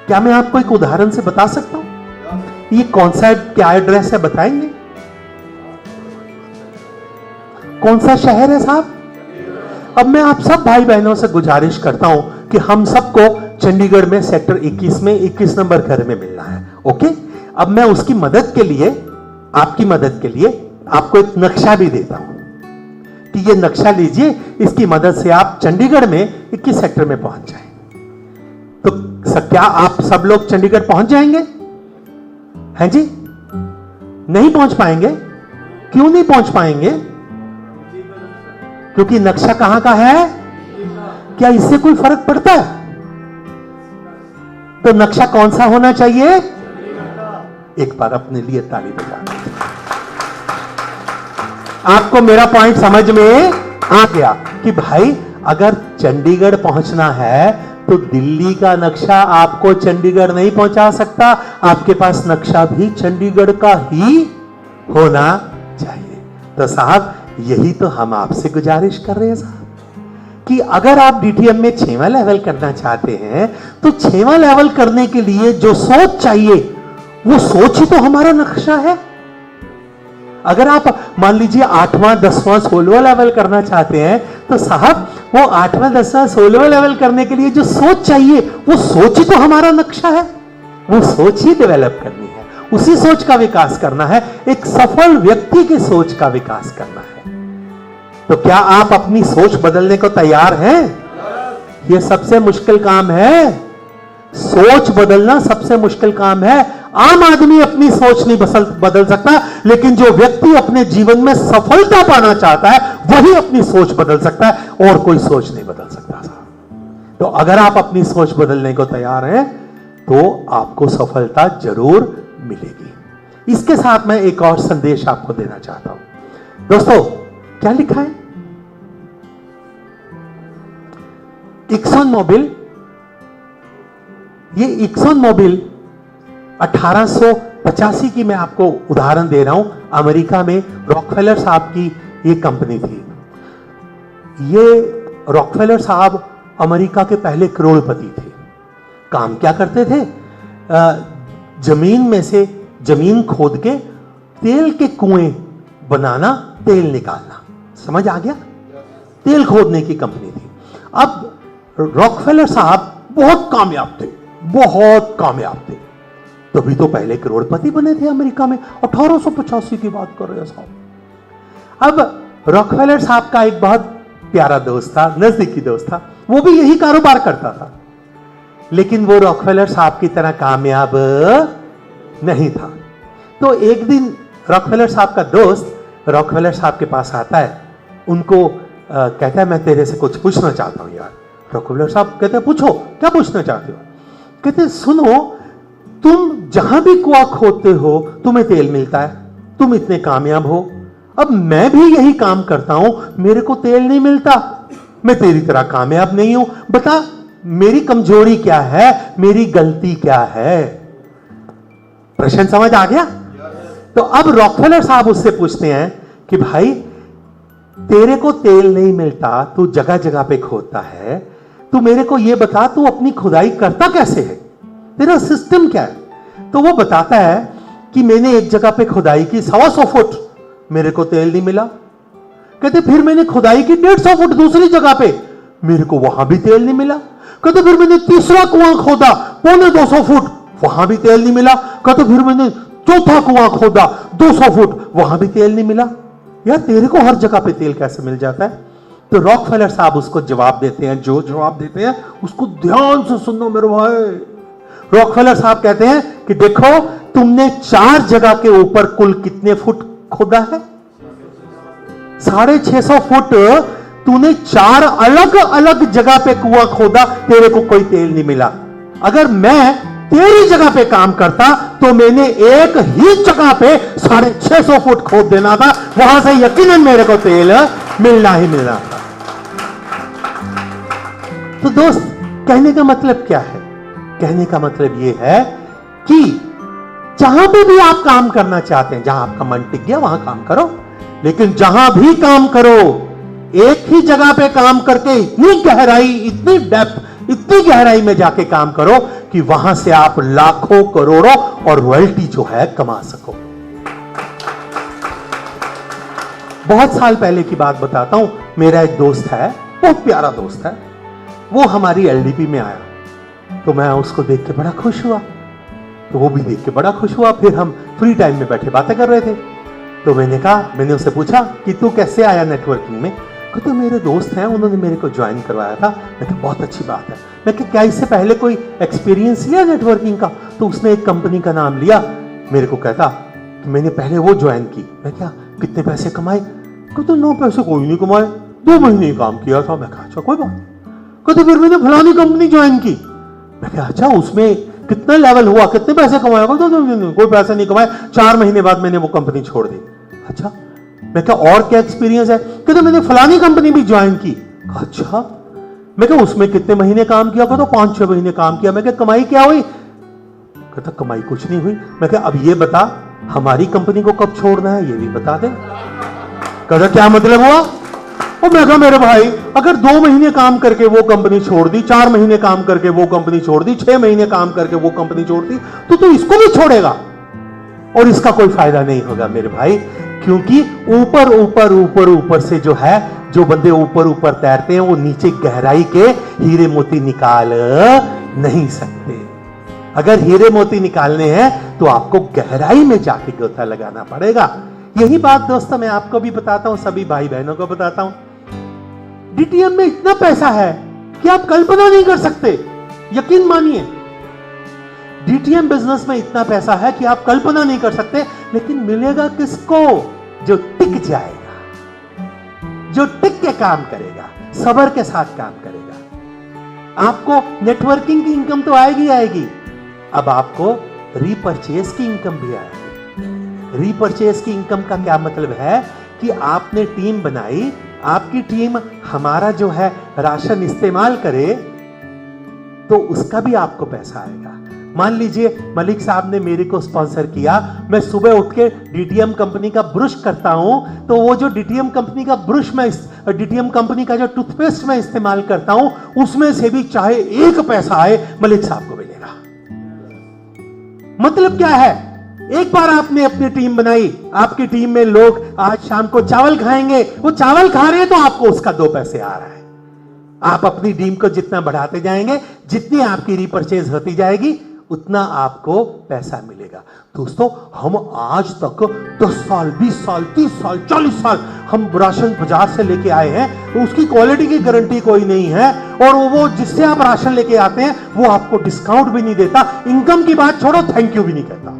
क्या मैं आपको एक उदाहरण से बता सकता हूं? ये कौन सा क्या एड्रेस है बताएंगे? कौन सा शहर है साहब? अब मैं आप सब भाई बहनों से गुजारिश करता हूं कि हम सबको चंडीगढ़ में सेक्टर 21 में 21 नंबर घर में मिलना है। ओके, अब मैं उसकी मदद के लिए, आपकी मदद के लिए आपको एक नक्शा भी देता हूं कि ये नक्शा लीजिए, इसकी मदद से आप चंडीगढ़ में 21 सेक्टर में पहुंच जाएं। तो क्या आप सब लोग चंडीगढ़ पहुंच जाएंगे? हैं जी? नहीं पहुंच पाएंगे? क्यों नहीं पहुंच पाएंगे? क्योंकि नक्शा कहां का है? क्या इससे कोई फर्क पड़ता है? तो नक्शा कौन सा होना चाहिए? एक बार अपने लिए ताली बजा। आपको मेरा पॉइंट समझ में आ गया कि भाई अगर चंडीगढ़ पहुंचना है तो दिल्ली का नक्शा आपको चंडीगढ़ नहीं पहुंचा सकता, आपके पास नक्शा भी चंडीगढ़ का ही होना चाहिए। तो साहब यही तो हम आपसे गुजारिश कर रहे हैं साहब कि अगर आप डीटीएम में 6वां लेवल करना चाहते हैं तो 6वां लेवल करने के लिए जो सोच चाहिए वो सोच ही तो हमारा नक्शा है। अगर आप मान लीजिए 8वां 10वां 16वां लेवल करना चाहते हैं तो साहब वो 8वां 10वां 16वां लेवल करने के लिए जो सोच चाहिए वो सोच ही तो हमारा नक्शा है। वो सोच ही डेवलप करनी है, उसी सोच का विकास करना है, एक सफल व्यक्ति की सोच का विकास करना है। तो क्या आप अपनी सोच बदलने को तैयार हैं? यह सबसे मुश्किल काम है, सोच बदलना सबसे मुश्किल काम है। आम आदमी अपनी सोच नहीं बदल सकता, लेकिन जो व्यक्ति अपने जीवन में सफलता पाना चाहता है वही अपनी सोच बदल सकता है, और कोई सोच नहीं बदल सकता। तो अगर आप अपनी सोच बदलने को तैयार हैं तो आपको सफलता जरूर मिलेगी। इसके साथ मैं एक और संदेश आपको देना चाहता हूं। दोस्तों क्या लिखा है? एक्सन मोबिल, ये एक्सन मोबिल 1885 की मैं आपको उदाहरण दे रहा हूं। अमेरिका में रॉकफेलर साहब की ये कंपनी थी। ये रॉकफेलर साहब अमेरिका के पहले करोड़पति थे। काम क्या करते थे? जमीन में से जमीन खोद के तेल के कुएं बनाना, तेल निकालना। समझ आ गया? तेल खोदने की कंपनी थी। अब रॉकफेलर साहब बहुत कामयाब थे, बहुत कामयाब थे, तभी तो पहले करोड़पति बने थे अमेरिका में। 1885 की बात कर रहे हैं साहब। अब रॉकफेलर साहब का एक बहुत प्यारा दोस्त था, नजदीकी दोस्त था, वो भी यही कारोबार करता था, लेकिन वो रॉकफेलर साहब की तरह कामयाब नहीं था। तो एक दिन रॉकफेलर साहब का दोस्त रॉकफेलर साहब के पास आता है, उनको कहता है मैं तेरे से कुछ पूछना चाहता हूं यार। रॉकफेलर साहब कहते हैं पूछो, क्या पूछना चाहते हो? कहते सुनो, तुम जहां भी कुआं खोदते हो तुम्हें तेल मिलता है, तुम इतने कामयाब हो, अब मैं भी यही काम करता हूं, मेरे को तेल नहीं मिलता, मैं तेरी तरह कामयाब नहीं हूं, बता मेरी कमजोरी क्या है, मेरी गलती क्या है? प्रश्न समझ आ गया? तो अब रॉकफेलर साहब उससे पूछते हैं कि भाई तेरे को तेल नहीं मिलता, तू जगह जगह पे खोदता है, तू मेरे को यह बता तू अपनी खुदाई करता कैसे है, तेरा सिस्टम क्या है? तो वो बताता है कि मैंने एक जगह पे खुदाई की 125 फुट, मेरे को तेल नहीं मिला। कहते फिर मैंने खुदाई की 150 फुट दूसरी जगह पे, मेरे को वहां भी तेल नहीं मिला। कहते फिर मैंने तीसरा कुआं खोदा 250 फुट, वहां भी तेल नहीं मिला। कहते फिर मैंने चौथा कुआं खोदा 200 फुट, वहां भी तेल नहीं मिला। यार तेरे को हर जगह पे तेल कैसे मिल जाता है? तो रॉकफेलर साहब उसको जवाब देते हैं, जो जवाब देते हैं उसको ध्यान से सुनो मेरे भाई। रॉकफेलर साहब कहते हैं कि देखो तुमने 4 जगह के ऊपर कुल कितने फुट खोदा है? 650 फुट। तूने 4 अलग अलग जगह पे कुआं खोदा, तेरे को कोई तेल नहीं मिला। अगर मैं तेरी जगह पे काम करता तो मैंने एक ही जगह पे 650 फुट खोद देना था, वहां से यकीनन मेरे को तेल मिलना ही मिलना था। तो दोस्त कहने का मतलब क्या है? कहने का मतलब यह है कि जहां पे भी आप काम करना चाहते हैं, जहां आपका मन टिक गया वहां काम करो, लेकिन जहां भी काम करो एक ही जगह पे काम करके इतनी गहराई, इतनी डेप्थ, इतनी गहराई में जाके काम करो कि वहां से आप लाखों करोड़ों और रॉयल्टी जो है कमा सको। बहुत साल पहले की बात बताता हूं। मेरा एक दोस्त है, बहुत प्यारा दोस्त है, वो हमारी एलडीपी में आया तो मैं उसको देख के बड़ा खुश हुआ, तो वो भी देख के बड़ा खुश हुआ। फिर हम फ्री टाइम में बैठे बातें कर रहे थे, तो मैंने उससे पूछा कि तू कैसे आया नेटवर्किंग में। तो मेरे दोस्त हैं, उन्होंने मेरे को ज्वाइन करवाया था। मैं कहा बहुत अच्छी बात है। मैं कहा क्या इससे पहले कोई एक्सपीरियंस लिया नेटवर्किंग का? तो उसने एक कंपनी का नाम लिया, मेरे को कहता कि मैंने पहले वो ज्वाइन की। मैं क्या कितने पैसे कमाए? कहते 9 पैसे कोई नहीं कमाए, 2 महीने काम किया था। मैं कहा अच्छा कोई बात। कहते फिर मैंने फलानी कंपनी ज्वाइन की। मैं कहा अच्छा उसमें कितना लेवल हुआ, कितने पैसे कमाया? तो कोई पैसा नहीं कमाया, 4 महीने बाद मैंने वो कंपनी छोड़ दी। अच्छा, मैं कहा और क्या एक्सपीरियंस है? कहते मैंने फलानी कंपनी भी ज्वाइन की। अच्छा, मैं कहा उसमें कितने महीने काम किया? कहता 5-6 महीने काम किया। मैं कहा कमाई क्या हुई? कहता कमाई कुछ नहीं हुई। मैं कहा अब ये बता हमारी कंपनी को कब छोड़ना है, ये भी बता दे। कहता क्या मतलब हुआ? और मैं कहा मेरे भाई अगर 2 महीने काम करके वो कंपनी छोड़ दी, 4 महीने काम करके वो कंपनी छोड़ दी, 6 महीने काम करके वो कंपनी छोड़ दी, तो तू इसको भी छोड़ेगा? और इसका कोई फायदा नहीं होगा मेरे भाई, क्योंकि ऊपर ऊपर ऊपर ऊपर से जो है, जो बंदे ऊपर ऊपर तैरते हैं वो नीचे गहराई के हीरे मोती निकाल नहीं सकते। अगर हीरे मोती निकालने हैं तो आपको गहराई में जाके गोता लगाना पड़ेगा। यही बात दोस्तों मैं आपको भी बताता हूं, सभी भाई बहनों को बताता हूं। डीटीएम में इतना पैसा है कि आप कल्पना नहीं कर सकते। यकीन मानिए, डीटीएम बिजनेस में इतना पैसा है कि आप कल्पना नहीं कर सकते। लेकिन मिलेगा किसको? जो टिक जाएगा, जो टिक के काम करेगा, सब्र के साथ काम करेगा। आपको नेटवर्किंग की इनकम तो आएगी आएगी, अब आपको रीपरचेज की इनकम भी आएगी। रीपरचेज की इनकम का क्या मतलब है कि आपने टीम बनाई, आपकी टीम हमारा जो है राशन इस्तेमाल करे तो उसका भी आपको पैसा आएगा। मान लीजिए मलिक साहब ने मेरे को स्पॉन्सर किया, मैं सुबह उठ के डीटीएम कंपनी का ब्रश करता हूं, तो वो जो डीटीएम कंपनी का ब्रश में, डीटीएम कंपनी का जो टूथपेस्ट मैं इस्तेमाल करता हूं, उसमें से भी चाहे 1 पैसा आए मलिक साहब को मिलेगा। मतलब क्या है? एक बार आपने अपनी टीम बनाई, आपकी टीम में लोग आज शाम को चावल खाएंगे, वो चावल खा रहे हैं तो आपको उसका 2 पैसे आ रहा है। आप अपनी टीम को जितना बढ़ाते जाएंगे, जितनी आपकी रीपरचेज होती जाएगी, उतना आपको पैसा मिलेगा। दोस्तों हम आज तक 10 साल, 20 साल, 30 साल, 40 साल हम राशन बाजार से लेके आए हैं, तो उसकी क्वालिटी की गारंटी कोई नहीं है। और वो जिससे आप राशन लेके आते हैं वो आपको डिस्काउंट भी नहीं देता, इनकम की बात छोड़ो, थैंक यू भी नहीं कहता।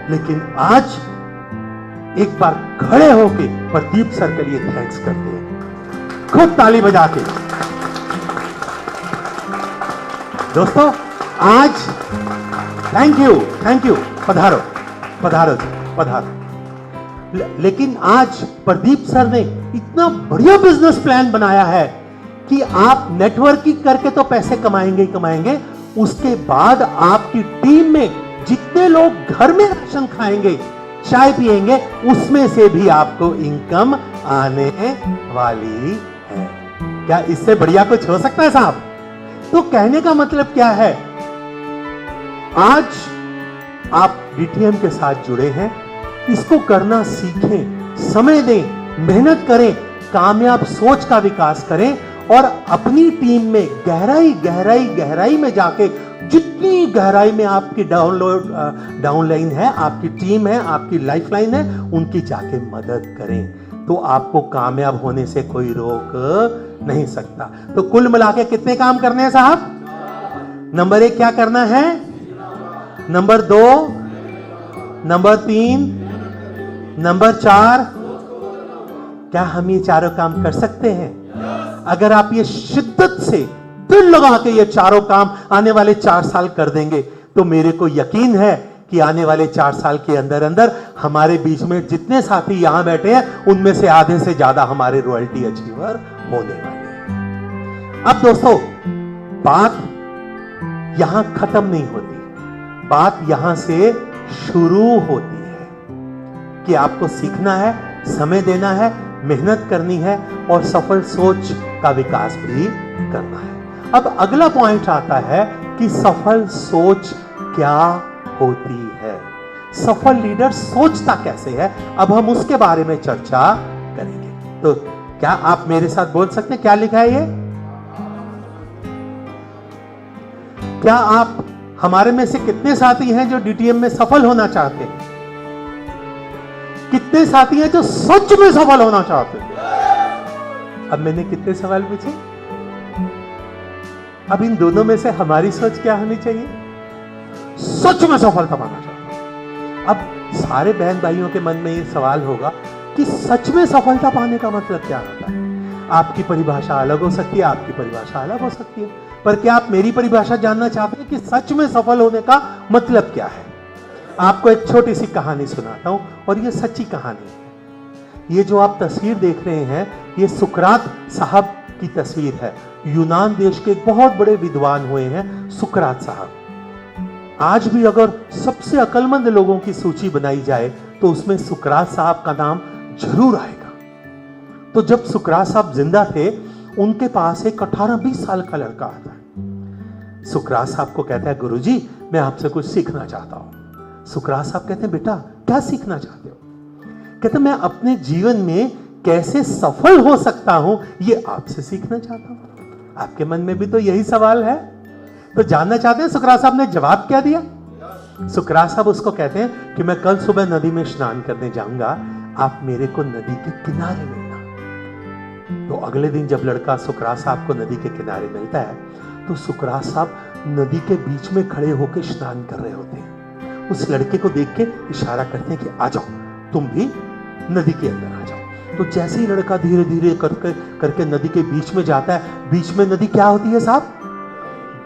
लेकिन आज एक बार खड़े होके प्रदीप सर के लिए थैंक्स करते हैं, खूब ताली बजा के। दोस्तों आज थैंक यू, पधारो पधारो पधारो। लेकिन आज प्रदीप सर ने इतना बढ़िया बिजनेस प्लान बनाया है कि आप नेटवर्किंग करके तो पैसे कमाएंगे ही कमाएंगे, उसके बाद आपकी टीम में जितने लोग घर में राशन खाएंगे, चाय पिएंगे, उसमें से भी आपको इनकम आने वाली है। क्या इससे बढ़िया कुछ हो सकता है साहब? तो कहने का मतलब क्या है, आज आप डीटीएम के साथ जुड़े हैं, इसको करना सीखें, समय दें, मेहनत करें, कामयाब सोच का विकास करें और अपनी टीम में गहराई में जाके, जितनी गहराई में आपकी डाउनलाइन है, आपकी टीम है, आपकी लाइफलाइन है, उनकी जाके मदद करें, तो आपको कामयाब होने से कोई रोक नहीं सकता। तो कुल मिला के कितने काम करने हैं साहब? नंबर 1 क्या करना है, नंबर 2, नंबर 3, नंबर 4। क्या हम ये चारों काम कर सकते हैं? अगर आप ये शिद्दत से दिल लगा के ये चारों काम आने वाले 4 साल कर देंगे, तो मेरे को यकीन है कि आने वाले 4 साल के अंदर अंदर हमारे बीच में जितने साथी यहां बैठे हैं, उनमें से आधे से ज्यादा हमारे रॉयल्टी अचीवर होने वाले हैं। अब दोस्तों बात यहां खत्म नहीं होती, बात यहां से शुरू होती है कि आपको सीखना है, समय देना है, मेहनत करनी है और सफल सोच का विकास भी करना है। अब अगला पॉइंट आता है कि सफल सोच क्या होती है, सफल लीडर सोचता कैसे है। अब हम उसके बारे में चर्चा करेंगे। तो क्या आप मेरे साथ बोल सकते हैं क्या लिखा है ये? क्या आप हमारे में से कितने साथी हैं जो डीटीएम में सफल होना चाहते हैं? कितने साथी हैं जो सच में सफल होना चाहते हैं? अब मैंने कितने सवाल पूछे? अब इन दोनों में से हमारी सोच क्या होनी चाहिए? सच में सफलता पाना चाहता हूं। अब सारे बहन भाइयों के मन में ये सवाल होगा कि सच में सफलता पाने का मतलब क्या होता है? आपकी परिभाषा अलग हो सकती है, आपकी परिभाषा अलग हो सकती है, पर क्या आप मेरी परिभाषा जानना चाहते हैं कि सच में सफल होने का मतलब क्या है? आपको एक छोटी सी कहानी सुनाता हूं, और ये सच्ची कहानी है। ये जो आप तस्वीर देख रहे हैं, ये सुकरात साहब की तस्वीर है। यूनान देश के एक बहुत बड़े विद्वान हुए हैं सुकरात साहब। आज भी अगर सबसे अक्लमंद लोगों की सूची बनाई जाए तो उसमें सुकरात साहब का नाम जरूर आएगा। तो जब सुकरात साहब जिंदा थे, उनके पास एक 18-20 साल का लड़का आता है। सुकरात साहब को कहता है, गुरुजी मैं आपसे कुछ सीखना चाहता हूं। सुकरात साहब कहते हैं, बेटा क्या सीखना चाहते हो? कहते मैं अपने जीवन में कैसे सफल हो सकता हूं ये आपसे सीखना चाहता हूं। आपके मन में भी तो यही सवाल है, तो जानना चाहते हैं सुकरात साहब ने जवाब क्या दिया? सुकरात साहब उसको कहते हैं कि मैं कल सुबह नदी में स्नान करने जाऊंगा, आप मेरे को नदी के किनारे मिलना। तो अगले दिन जब लड़का सुकरात साहब को नदी के किनारे मिलता है, तो सुकरात साहब नदी के बीच में खड़े होकर स्नान कर रहे होते हैं। उस लड़के को देख के इशारा करते हैं कि आ जाओ, तुम भी नदी के अंदर आ जाओ। तो जैसे ही लड़का धीरे धीरे करके नदी के बीच में जाता है, बीच में नदी क्या होती है साहब?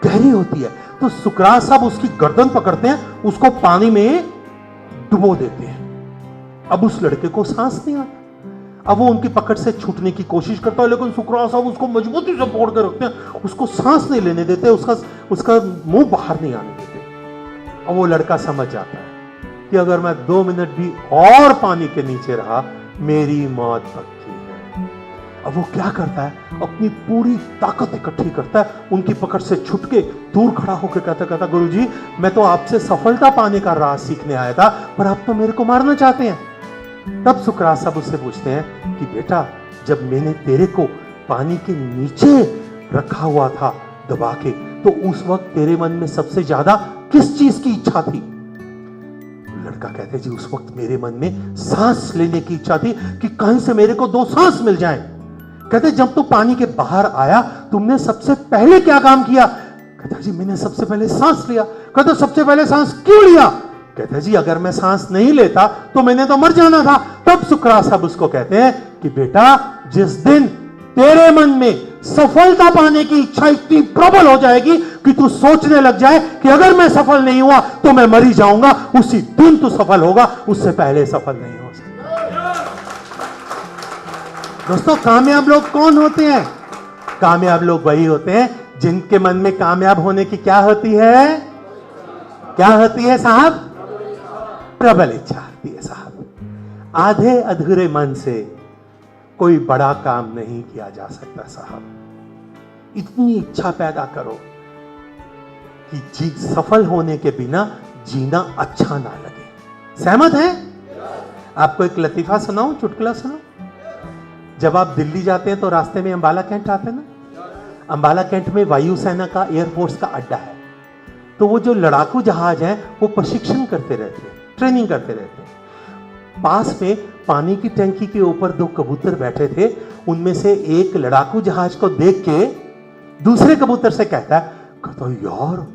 गहरी होती है। तो सुकरात साहब उसकी गर्दन पकड़ते हैं, उसको पानी में डुबो देते हैं। अब उस लड़के को सांस नहीं आता। अब वो उनकी पकड़ से छूटने की कोशिश करता है, लेकिन सुकरात साहब उसको मजबूती से पकड़ के रखते हैं, उसको सांस नहीं लेने देते, उसका मुंह बाहर नहीं आने देते। और वो लड़का समझ जाता है कि अगर मैं 2 मिनट भी और पानी के नीचे रहा, मेरी मौत पक्की है। अब वो क्या करता है? अपनी पूरी ताकत इकट्ठी करता है, उनकी पकड़ से छुट के दूर खड़ा होकर कहता गुरुजी मैं तो आपसे सफलता पाने का राज सीखने आया था, पर आप तो मेरे को मारना चाहते हैं। तब सुकरात साहब उससे पूछते हैं कि बेटा, जब मैंने तेरे को पानी के नीचे रखा हुआ था दबा के, तो उस वक्त तेरे मन में सबसे ज्यादा किस चीज की इच्छा थी? लड़का कहते जी उस वक्त मेरे मन में सांस लेने की इच्छा थी कि कहीं से मेरे को 2 सांस मिल जाएं। कहते जब तू पानी के बाहर आया, तुमने सबसे पहले क्या काम किया? कहता जी मैंने सबसे पहले सांस लिया। कहते सबसे पहले सांस क्यों लिया? कहता जी अगर मैं सांस नहीं लेता तो मैंने तो मर जाना था। तब सुकरात साहब उसको कहते हैं कि बेटा, जिस दिन तेरे मन में सफलता पाने की इच्छा इतनी प्रबल हो जाएगी कि तू सोचने लग जाए कि अगर मैं सफल नहीं हुआ तो मैं मर ही जाऊंगा, उसी दिन तू सफल होगा, उससे पहले सफल नहीं हो सकता। दोस्तों, कामयाब लोग कौन होते हैं? कामयाब लोग वही होते हैं जिनके मन में कामयाब होने की क्या होती है? क्या होती है साहब? प्रबल इच्छा होती है साहब। आधे अधूरे मन से कोई बड़ा काम नहीं किया जा सकता साहब। इतनी इच्छा पैदा करो कि सफल होने के बिना जीना अच्छा ना लगे। सहमत हैं? आपको एक लतीफा सुनाऊं, चुटकुला सुनाऊं? जब आप दिल्ली जाते हैं तो रास्ते में अंबाला कैंट आते हैं ना। अंबाला कैंट में वायुसेना का, एयरफोर्स का अड्डा है। तो वो जो लड़ाकू जहाज हैं वो प्रशिक्षण करते रहते हैं, ट्रेनिंग करते रहते हैं। पास में पानी की टंकी के ऊपर 2 कबूतर बैठे थे। उनमें से एक लड़ाकू जहाज को देख के दूसरे कबूतर से कहता यार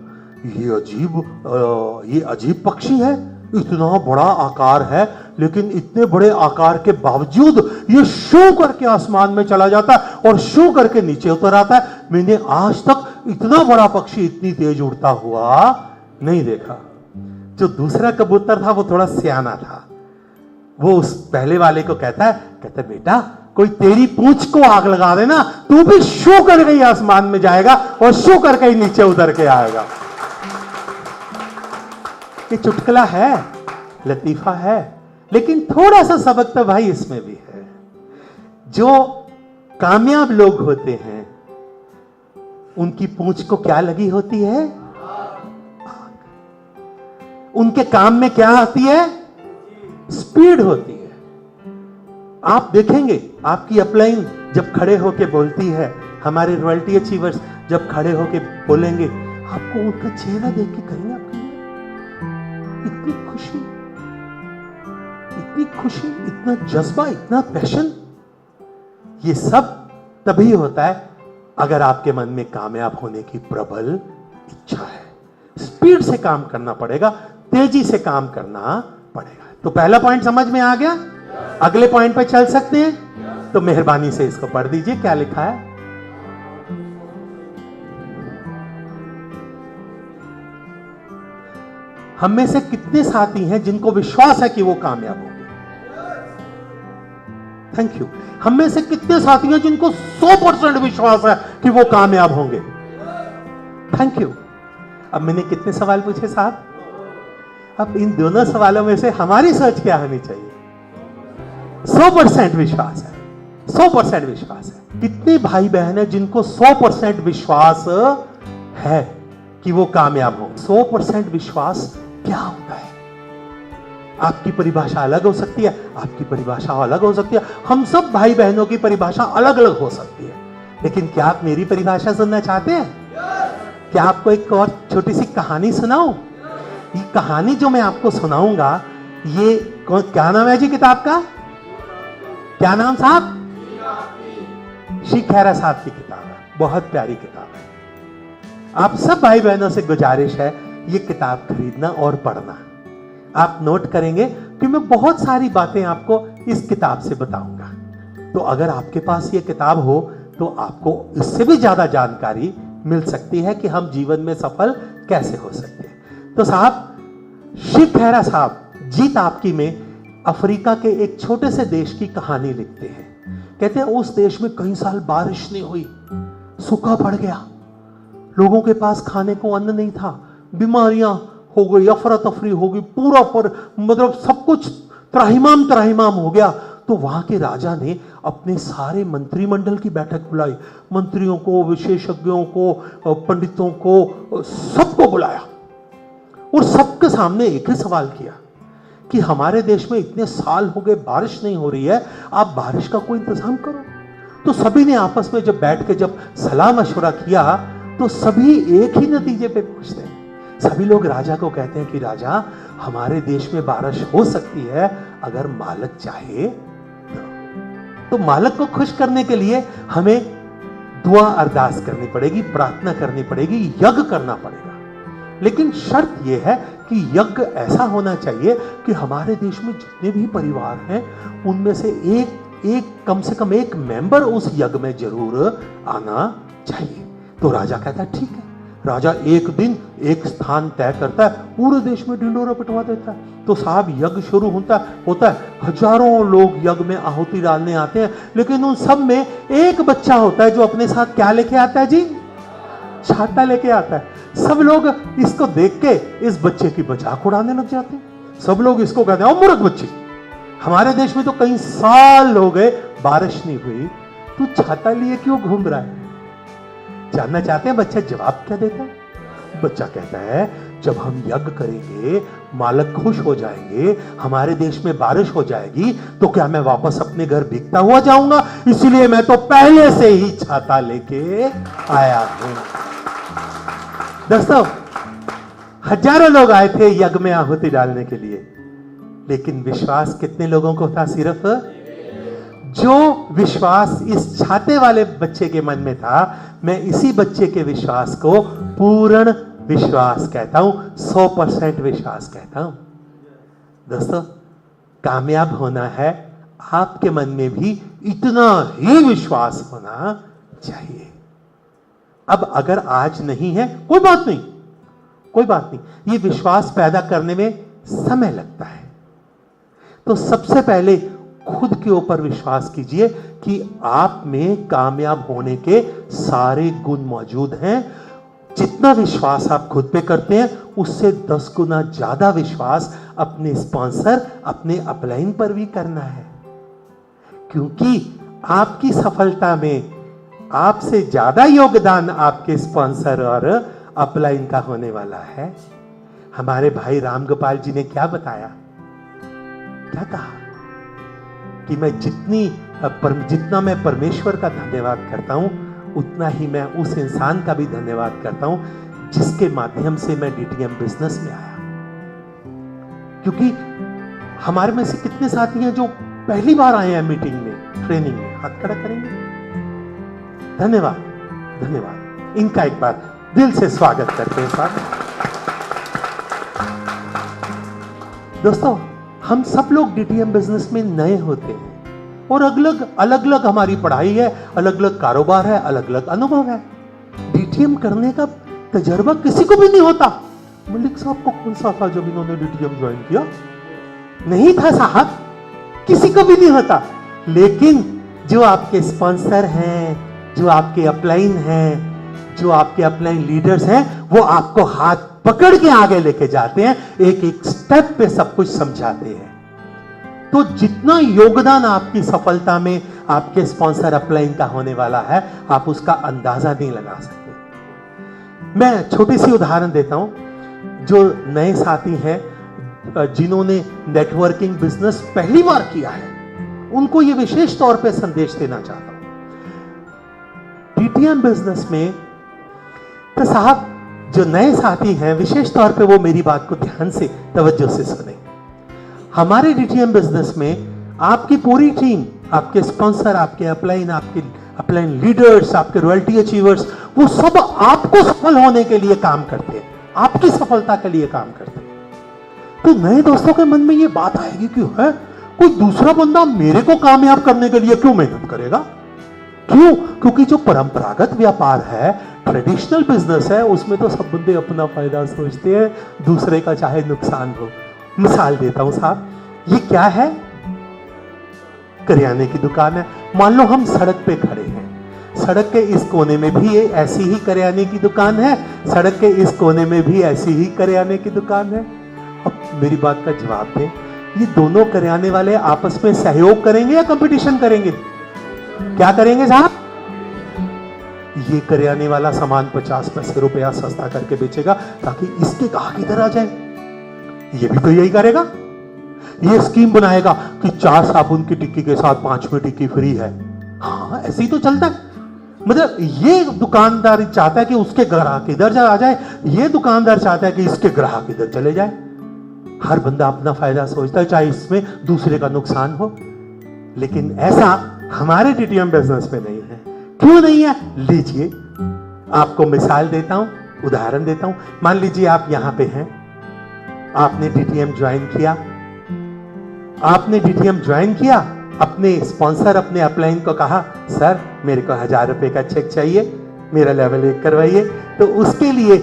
ये अजीब पक्षी है, इतना बड़ा आकार है, लेकिन इतने बड़े आकार के बावजूद ये शू करके आसमान में चला जाता है और शू करके नीचे उतर आता है। मैंने आज तक इतना बड़ा पक्षी इतनी तेज उड़ता हुआ नहीं देखा। जो दूसरा कबूतर था वो थोड़ा सियाना था। वो उस पहले वाले को कहता बेटा, कोई तेरी पूंछ को आग लगा देना, तू भी शू करके ही आसमान में जाएगा और शू करके ही नीचे उतर के आएगा। ये चुटकुला है, लतीफा है, लेकिन थोड़ा सा सबक तो भाई इसमें भी है। जो कामयाब लोग होते हैं उनकी पूंछ को क्या लगी होती है? उनके काम में क्या आती है? स्पीड होती है। आप देखेंगे आपकी अपलाइन जब खड़े होके बोलती है, हमारे रॉयल्टी अचीवर्स जब खड़े होके बोलेंगे, आपको उनका चेहरा देख के करेंगे आपके इतनी खुशी, इतनी खुशी, इतना जज्बा, इतना पैशन। ये सब तभी होता है अगर आपके मन में कामयाब होने की प्रबल इच्छा है। स्पीड से काम करना पड़ेगा, तेजी से काम करना पड़ेगा। तो पहला पॉइंट समझ में आ गया? अगले पॉइंट पे चल सकते हैं? तो मेहरबानी से इसको पढ़ दीजिए, क्या लिखा है। हम में से कितने साथी हैं जिनको विश्वास है कि वो कामयाब होंगे? Thank you. हम में से कितने साथी हैं जिनको 100% विश्वास है कि वो कामयाब होंगे? Thank you. अब मैंने कितने सवाल पूछे साहब? अब इन दोनों सवालों में से हमारी सोच क्या होनी चाहिए? 100% विश्वास है, 100% विश्वास है। कितने भाई बहन हैं जिनको 100% विश्वास है कि वो कामयाब हो? 100% विश्वास क्या होता है? आपकी परिभाषा अलग हो सकती है, आपकी परिभाषा अलग हो सकती है, हम सब भाई बहनों की परिभाषा अलग अलग हो सकती है। लेकिन क्या आप मेरी परिभाषा सुनना चाहते हैं? क्या आपको एक और छोटी सी कहानी सुनाऊं? ये कहानी जो मैं आपको सुनाऊंगा, ये क्या नाम है जी किताब का? क्या नाम साहब? श्री खैरा साहब की किताब है, बहुत प्यारी किताब है। आप सब भाई बहनों से गुजारिश है ये किताब खरीदना और पढ़ना। आप नोट करेंगे कि मैं बहुत सारी बातें आपको इस किताब से बताऊंगा। तो अगर आपके पास ये किताब हो तो आपको इससे भी ज्यादा जानकारी मिल सकती है कि हम जीवन में सफल कैसे हो सकते हैं। तो साहब, श्री खैरा साहब जीत आपकी में अफ्रीका के एक छोटे से देश की कहानी लिखते हैं। कहते हैं उस देश में कई साल बारिश नहीं हुई, सूखा पड़ गया, लोगों के पास खाने को अन्न नहीं था, बीमारियां हो गई, अफरा तफरी हो गई, पूरा पर मतलब सब कुछ त्राहिमाम त्राहिमाम हो गया। तो वहां के राजा ने अपने सारे मंत्रिमंडल की बैठक बुलाई, मंत्रियों को, विशेषज्ञों को, पंडितों को, सबको बुलाया और सबके सामने एक ही सवाल किया कि हमारे देश में इतने साल हो गए बारिश नहीं हो रही है, आप बारिश का कोई इंतजाम करो। तो सभी ने आपस में जब बैठ के जब सलाह मशवरा किया तो सभी एक ही नतीजे पे पहुंचते हैं। सभी लोग राजा को कहते हैं कि राजा, हमारे देश में बारिश हो सकती है अगर मालिक चाहे तो मालिक को खुश करने के लिए हमें दुआ अरदास करनी पड़ेगी, प्रार्थना करनी पड़ेगी, यज्ञ करना पड़ेगा। लेकिन शर्त यह है कि यज्ञ ऐसा होना चाहिए कि हमारे देश में जितने भी परिवार हैं उनमें से एक कम से कम एक मेंबर उस यज्ञ में जरूर आना चाहिए। तो राजा कहता है ठीक है। राजा एक दिन एक स्थान तय करता है, पूरे देश में ढिंडोरा पिटवा देता है। तो साहब यज्ञ शुरू होता है, हजारों लोग यज्ञ में आहुति डालने आते हैं, लेकिन उन सब में एक बच्चा होता है जो अपने साथ क्या लेके आता है जी? छाता लेके आता है। सब लोग इसको देख के इस बच्चे की मजाक उड़ाने लग जाते हैं। सब लोग इसको कहते हैं, ओ मूर्ख बच्ची, हमारे देश में तो कई साल हो गए बारिश नहीं हुई, तू छाता लिए क्यों घूम रहा है? जानना चाहते हैं बच्चा जवाब क्या देता है? बच्चा कहता है, जब हम यज्ञ करेंगे, मालिक खुश हो जाएंगे, हमारे देश में बारिश हो जाएगी, तो क्या मैं वापस अपने घर भीगता हुआ जाऊंगा? इसलिए मैं तो पहले से ही छाता लेके आया हूं। दोस्तों, हजारों लोग आए थे यज्ञ में आहुति डालने के लिए, लेकिन विश्वास कितने लोगों को था? सिर्फ जो विश्वास इस छाते वाले बच्चे के मन में था। मैं इसी बच्चे के विश्वास को पूर्ण विश्वास कहता हूं, 100% विश्वास कहता हूं। दोस्तों, कामयाब होना है, आपके मन में भी इतना ही विश्वास होना चाहिए। अब अगर आज नहीं है, कोई बात नहीं, कोई बात नहीं, ये विश्वास पैदा करने में समय लगता है। तो सबसे पहले खुद के ऊपर विश्वास कीजिए कि आप में कामयाब होने के सारे गुण मौजूद हैं। जितना विश्वास आप खुद पे करते हैं उससे 10 गुना ज्यादा विश्वास अपने स्पॉन्सर, अपने अपलाइन पर भी करना है, क्योंकि आपकी सफलता में आपसे ज्यादा योगदान आपके स्पॉन्सर और अपलाइन का होने वाला है। हमारे भाई रामगोपाल जी ने क्या बताया, क्या कहा कि मैं जितना मैं परमेश्वर का धन्यवाद करता हूं, उतना ही मैं उस इंसान का भी धन्यवाद करता हूं जिसके माध्यम से मैं डीटीएम बिजनेस में आया। क्योंकि हमारे में से कितने साथी हैं जो पहली बार आए हैं मीटिंग में, ट्रेनिंग में? हाथ खड़ा करेंगे। धन्यवाद, धन्यवाद। इनका एक बार दिल से स्वागत करते हैं साहब। दोस्तों, हम सब लोग डीटीएम बिजनेस में नए होते हैं और अलग अलग हमारी पढ़ाई है, अलग अलग कारोबार है, अलग अलग अनुभव है। डीटीएम करने का तजर्बा किसी को भी नहीं होता। मलिक साहब को कौन सा था जब इन्होंने डीटीएम ज्वाइन किया? नहीं था साहब, किसी को भी नहीं होता। लेकिन जो आपके स्पॉन्सर हैं, जो आपके अपलाइन हैं, जो आपके अपलाइन लीडर्स हैं, वो आपको हाथ पकड़ के आगे लेके जाते हैं, एक एक स्टेप पे सब कुछ समझाते हैं। तो जितना योगदान आपकी सफलता में आपके स्पॉन्सर अपलाइन का होने वाला है, आप उसका अंदाजा नहीं लगा सकते। मैं छोटी सी उदाहरण देता हूं। जो नए साथी हैं जिन्होंने नेटवर्किंग बिजनेस पहली बार किया है, उनको यह विशेष तौर पे संदेश देना चाहता हूं। डीटीएम बिजनेस में तो साहब जो नए साथी हैं, विशेष तौर पे वो मेरी बात को ध्यान से तवज्जो से सुने। हमारे डीटीएम बिजनेस में आपकी पूरी टीम, आपके स्पॉन्सर, आपके अपलाइन लीडर्स, आपके रॉयल्टी अचीवर्स, वो सब आपको सफल होने के लिए काम करते हैं, आपकी सफलता के लिए काम करते हैं। तो नए दोस्तों के मन में ये बात आएगी कि है कोई दूसरा बंदा मेरे को कामयाब करने के लिए क्यों मेहनत करेगा? क्यों? क्योंकि जो परंपरागत व्यापार है, ट्रेडिशनल बिजनेस है, उसमें तो सब बंदे अपना फायदा सोचते हैं, दूसरे का चाहे नुकसान हो। मिसाल देता हूं साहब, ये क्या है? करियाने की दुकान है। मान लो हम सड़क पे खड़े हैं, सड़क के इस कोने में भी ऐसी ही करियाने की दुकान है, सड़क के इस कोने में भी ऐसी ही करियाने की दुकान है। अब मेरी बात का जवाब दें, ये दोनों करियाने वाले आपस में सहयोग करेंगे या कंपटीशन करेंगे? क्या करेंगे साहब? ये करियाने वाला सामान 50 पैसे रुपया सस्ता करके बेचेगा ताकि इसके ग्राहक इधर आ जाए। ये भी तो यही करेगा। ये स्कीम बनाएगा कि 4 साबुन की टिक्की के साथ 5वीं टिक्की फ्री है। हाँ, ऐसे ही तो चलता है। मतलब ये दुकानदार चाहता है कि उसके ग्राहक इधर आ जाए, ये दुकानदार चाहता है कि इसके ग्राहक इधर चले जाए। हर बंदा अपना फायदा सोचता है, चाहे इसमें दूसरे का नुकसान हो। लेकिन ऐसा हमारे डीटीएम बिजनेस में नहीं है। क्यों नहीं है? लीजिए, आपको मिसाल देता हूं, उदाहरण देता हूं। मान लीजिए आप यहां पे हैं, आपने डीटीएम ज्वाइन किया, अपने स्पॉन्सर, अपने अपलाइन को कहा, सर मेरे को 1000 रुपए का चेक चाहिए, मेरा लेवल 1 करवाइए। तो उसके लिए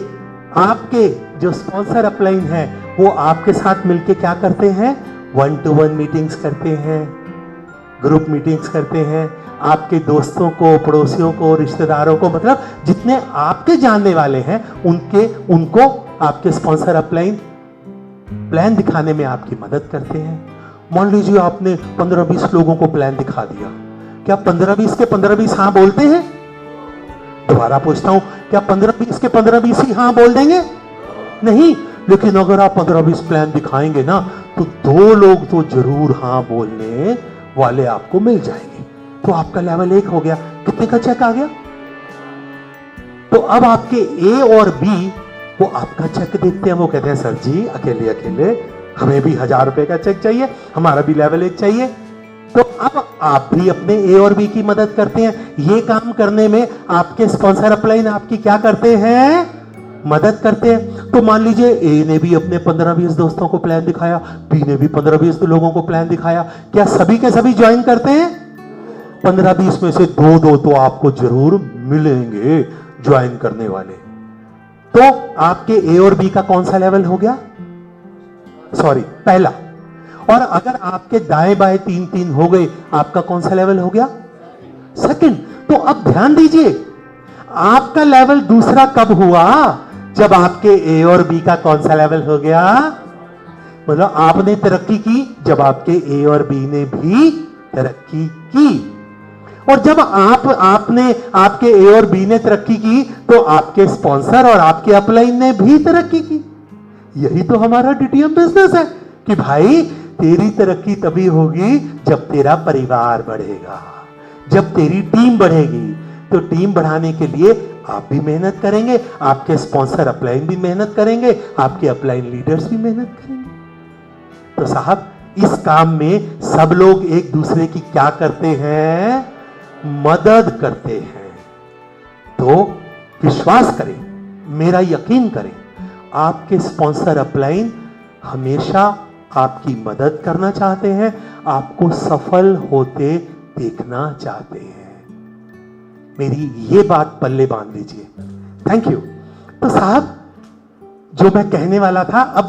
आपके जो स्पॉन्सर अपलाइन है, वो आपके साथ मिलके क्या करते हैं? 1-to-1 मीटिंग्स करते हैं, ग्रुप मीटिंग्स करते हैं। आपके दोस्तों को, पड़ोसियों को, रिश्तेदारों को, मतलब जितने आपके जानने वाले हैं, उनको आपके स्पॉन्सर अपलाइन प्लान दिखाने में आपकी मदद करते हैं। मान लीजिए आपने 15-20 लोगों को प्लान दिखा दिया, क्या 15-20 के 15-20 हाँ बोलते हैं? दोबारा पूछता हूं, क्या 15-20 के 15-20 ही हाँ बोल देंगे? नहीं। लेकिन अगर आप 15-20 प्लान दिखाएंगे ना, तो 2 लोग तो जरूर हाँ बोलने वाले आपको मिल जाएंगे। तो आपका लेवल 1 हो गया। कितने का चेक आ गया? तो अब आपके ए और बी वो आपका चेक देखते हैं, वो कहते हैं सर जी अकेले हमें भी 1000 रुपए का चेक चाहिए, हमारा भी लेवल 1 चाहिए। तो अब आप भी अपने ए और बी की मदद करते हैं। ये काम करने में आपके स्पॉन्सर अपलाइन आपकी क्या करते हैं? मदद करते हैं। तो मान लीजिए ए ने भी अपने 15-20 दोस्तों को प्लान दिखाया, बी ने भी 15-20 लोगों को प्लान दिखाया। क्या सभी के सभी ज्वाइन करते हैं? 15-20 में से 2-2 तो आपको जरूर मिलेंगे ज्वाइन करने वाले। तो आपके ए और बी का कौन सा लेवल हो गया? सॉरी, पहला। और अगर आपके दाएं बाएं 3-3 हो गए, आपका कौन सा लेवल हो गया? सेकंड। तो अब ध्यान दीजिए, आपका लेवल दूसरा कब हुआ? जब आपके ए और बी का कौन सा लेवल हो गया? मतलब आपने तरक्की की जब आपके ए और बी ने भी तरक्की की। और जब आपने आपके ए और बी ने तरक्की की तो आपके स्पॉन्सर और आपके अपलाइन ने भी तरक्की की। यही तो हमारा डीटीएम बिजनेस है कि भाई तेरी तरक्की तभी होगी जब तेरा परिवार बढ़ेगा, जब तेरी टीम बढ़ेगी। तो टीम बढ़ाने के लिए आप भी मेहनत करेंगे, आपके स्पॉन्सर अपलाइन भी मेहनत करेंगे, आपके अपलाइन लीडर्स भी मेहनत करेंगे। तो साहब इस काम में सब लोग एक दूसरे की क्या करते हैं? मदद करते हैं। तो विश्वास करें, मेरा यकीन करें, आपके स्पॉन्सर अपलाइन हमेशा आपकी मदद करना चाहते हैं, आपको सफल होते देखना चाहते हैं। मेरी ये बात पल्ले बांध लीजिए। Thank you. तो साहब जो मैं कहने वाला था, अब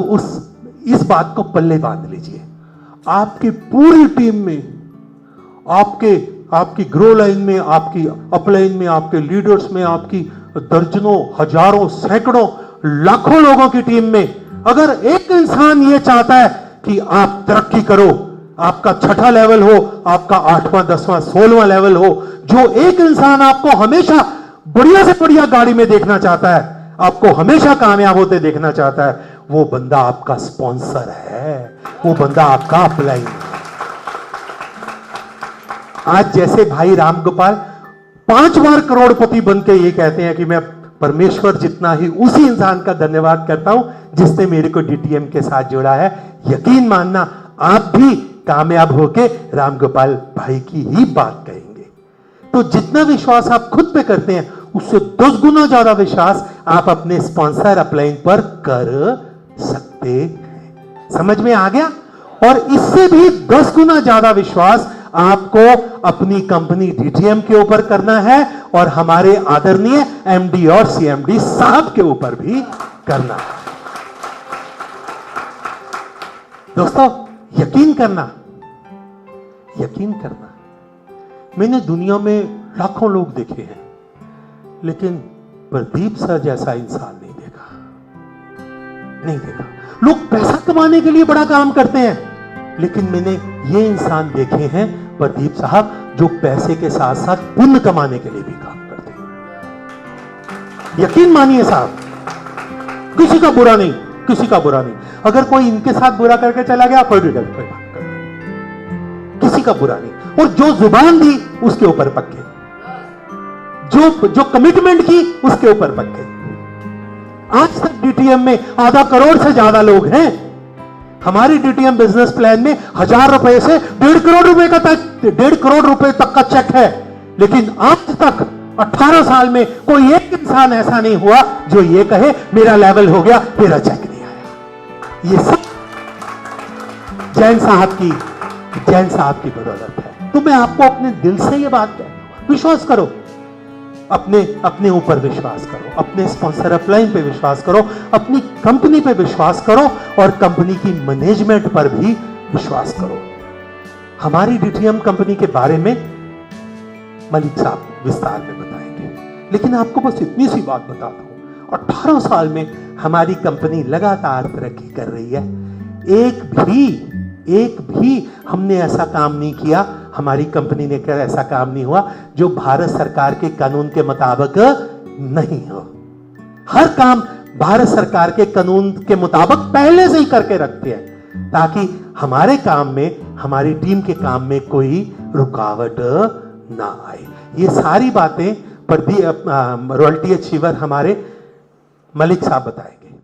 इस बात को पल्ले बांध लीजिए। आपकी पूरी टीम में, आपकी ग्रो लाइन में, आपकी अपलाइन में, आपके लीडर्स में, आपकी दर्जनों, हजारों, सैकड़ों, लाखों लोगों की टीम में अगर एक इंसान ये चाहता है कि आप तरक्की करो, आपका छठा लेवल हो, आपका 8वां, 10वां, 16वां लेवल हो, जो एक इंसान आपको हमेशा बढ़िया से बढ़िया गाड़ी में देखना चाहता है, आपको हमेशा कामयाब होते देखना चाहता है, वो बंदा आपका स्पॉन्सर है, वो बंदा आपका अपलाइन है। आज जैसे भाई रामगोपाल 5 बार करोड़पति बन के ये कहते हैं कि मैं परमेश्वर जितना ही उसी इंसान का धन्यवाद करता हूं जिसने मेरे को डीटीएम के साथ जोड़ा है। यकीन मानना आप भी कामयाब होके रामगोपाल भाई की ही बात कहेंगे। तो जितना विश्वास आप खुद पे करते हैं उससे 10 गुना ज्यादा विश्वास आप अपने स्पॉन्सर अपलाइन पर कर सकते हैं। समझ में आ गया? और इससे भी 10 गुना ज्यादा विश्वास आपको अपनी कंपनी डीटीएम के ऊपर करना है और हमारे आदरणीय एमडी और सीएमडी साहब के ऊपर भी करना है। दोस्तों यकीन करना, यकीन करना, मैंने दुनिया में लाखों लोग देखे हैं लेकिन प्रदीप सर जैसा इंसान नहीं देखा, नहीं देखा। लोग पैसा कमाने के लिए बड़ा काम करते हैं लेकिन मैंने ये इंसान देखे हैं प्रदीप साहब जो पैसे के साथ साथ पुण्य कमाने के लिए भी काम करते हैं। यकीन मानिए साहब, किसी का बुरा नहीं, किसी का बुरा नहीं। अगर कोई इनके साथ बुरा करके चला गया कोई भी गलत, किसी का बुरा नहीं। और जो जुबान दी उसके ऊपर पक्के, जो कमिटमेंट की उसके ऊपर पक्के। आज तक डीटीएम में 0.5 करोड़ से ज्यादा लोग हैं। हमारी डीटीएम बिजनेस प्लान में 1000 रुपए से 1.5 करोड़ रुपए का तक 1.5 करोड़ रुपए तक का चेक है। लेकिन आज तक 18 साल में कोई एक इंसान ऐसा नहीं हुआ जो ये कहे मेरा लेवल हो गया, तेरा चेक नहीं आया। ये सब जैन साहब की बदौलत है। तो मैं आपको अपने दिल से ये बात कहता हूं, विश्वास करो, अपने ऊपर विश्वास करो, अपने स्पॉन्सर अपलाइन पे विश्वास करो, अपनी कंपनी पे विश्वास करो और कंपनी की मैनेजमेंट पर भी विश्वास करो। हमारी डीटीएम कंपनी के बारे में मलिक साहब विस्तार में बताएंगे, लेकिन आपको बस इतनी सी बात बताता हूं, 18 साल में हमारी कंपनी लगातार तरक्की कर रही है। एक भी हमने ऐसा काम नहीं किया, हमारी कंपनी ने ऐसा काम नहीं हुआ जो भारत सरकार के कानून के मुताबिक नहीं हो। हर काम भारत सरकार के कानून के मुताबिक पहले से ही करके रखते हैं ताकि हमारे काम में, हमारी टीम के काम में कोई रुकावट ना आए। ये सारी बातें रॉयल्टी अचीवर हमारे मलिक साहब बताएंगे।